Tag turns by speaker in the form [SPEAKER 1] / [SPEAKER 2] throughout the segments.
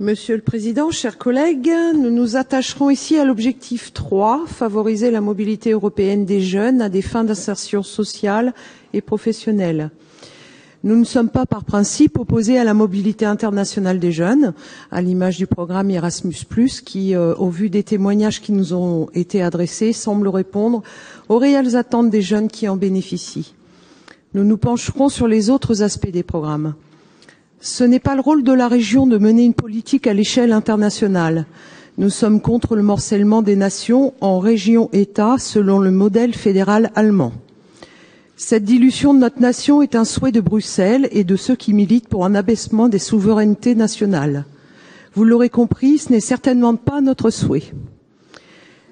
[SPEAKER 1] Monsieur le Président, chers collègues, nous nous attacherons ici à l'objectif 3, favoriser la mobilité européenne des jeunes à des fins d'insertion sociale et professionnelle. Nous ne sommes pas par principe opposés à la mobilité internationale des jeunes, à l'image du programme Erasmus+, qui, au vu des témoignages qui nous ont été adressés, semble répondre aux réelles attentes des jeunes qui en bénéficient. Nous nous pencherons sur les autres aspects des programmes. Ce n'est pas le rôle de la région de mener une politique à l'échelle internationale. Nous sommes contre le morcellement des nations en régions-États selon le modèle fédéral allemand. Cette dilution de notre nation est un souhait de Bruxelles et de ceux qui militent pour un abaissement des souverainetés nationales. Vous l'aurez compris, ce n'est certainement pas notre souhait.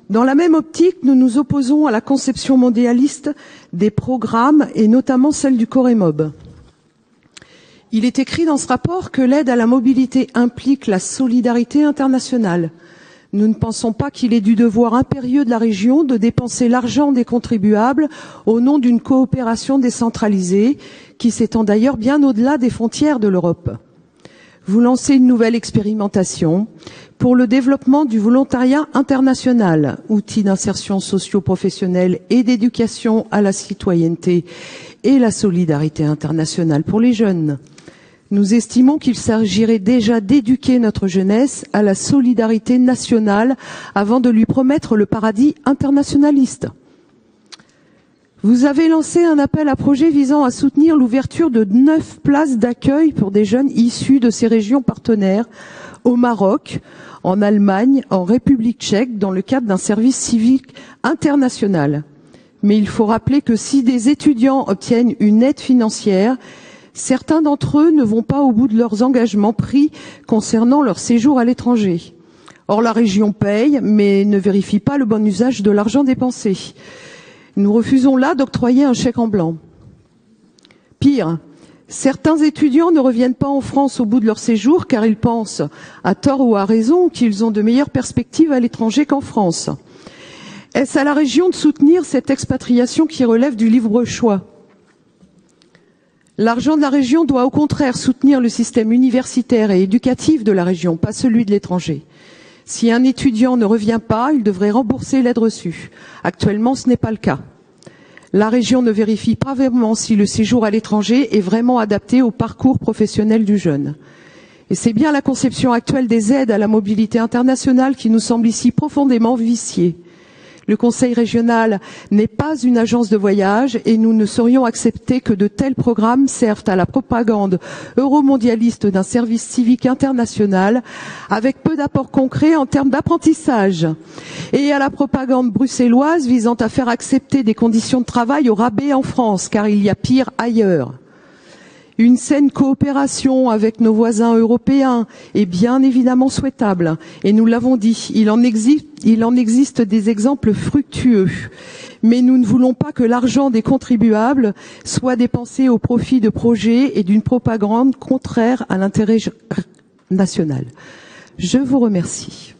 [SPEAKER 1] Dans la même optique, nous nous opposons à la conception mondialiste des programmes et notamment celle du Coremob. Il est écrit dans ce rapport que l'aide à la mobilité implique la solidarité internationale. Nous ne pensons pas qu'il est du devoir impérieux de la région de dépenser l'argent des contribuables au nom d'une coopération décentralisée qui s'étend d'ailleurs bien au-delà des frontières de l'Europe. Vous lancez une nouvelle expérimentation pour le développement du volontariat international, outil d'insertion socio-professionnelle et d'éducation à la citoyenneté et la solidarité internationale pour les jeunes. Nous estimons qu'il s'agirait déjà d'éduquer notre jeunesse à la solidarité nationale avant de lui promettre le paradis internationaliste. Vous avez lancé un appel à projet visant à soutenir l'ouverture de 9 places d'accueil pour des jeunes issus de ces régions partenaires au Maroc, en Allemagne, en République tchèque, dans le cadre d'un service civique international. Mais il faut rappeler que si des étudiants obtiennent une aide financière, certains d'entre eux ne vont pas au bout de leurs engagements pris concernant leur séjour à l'étranger. Or, la région paye, mais ne vérifie pas le bon usage de l'argent dépensé. Nous refusons là d'octroyer un chèque en blanc. Pire, certains étudiants ne reviennent pas en France au bout de leur séjour car ils pensent, à tort ou à raison, qu'ils ont de meilleures perspectives à l'étranger qu'en France. Est-ce à la région de soutenir cette expatriation qui relève du libre choix ? L'argent de la région doit au contraire soutenir le système universitaire et éducatif de la région, pas celui de l'étranger. Si un étudiant ne revient pas, il devrait rembourser l'aide reçue. Actuellement, ce n'est pas le cas. La région ne vérifie pas vraiment si le séjour à l'étranger est vraiment adapté au parcours professionnel du jeune. Et c'est bien la conception actuelle des aides à la mobilité internationale qui nous semble ici profondément viciée. Le Conseil régional n'est pas une agence de voyage et nous ne saurions accepter que de tels programmes servent à la propagande euromondialiste d'un service civique international avec peu d'apports concrets en termes d'apprentissage et à la propagande bruxelloise visant à faire accepter des conditions de travail au rabais en France, car il y a pire ailleurs. Une saine coopération avec nos voisins européens est bien évidemment souhaitable. Et nous l'avons dit, il en existe des exemples fructueux. Mais nous ne voulons pas que l'argent des contribuables soit dépensé au profit de projets et d'une propagande contraire à l'intérêt national. Je vous remercie.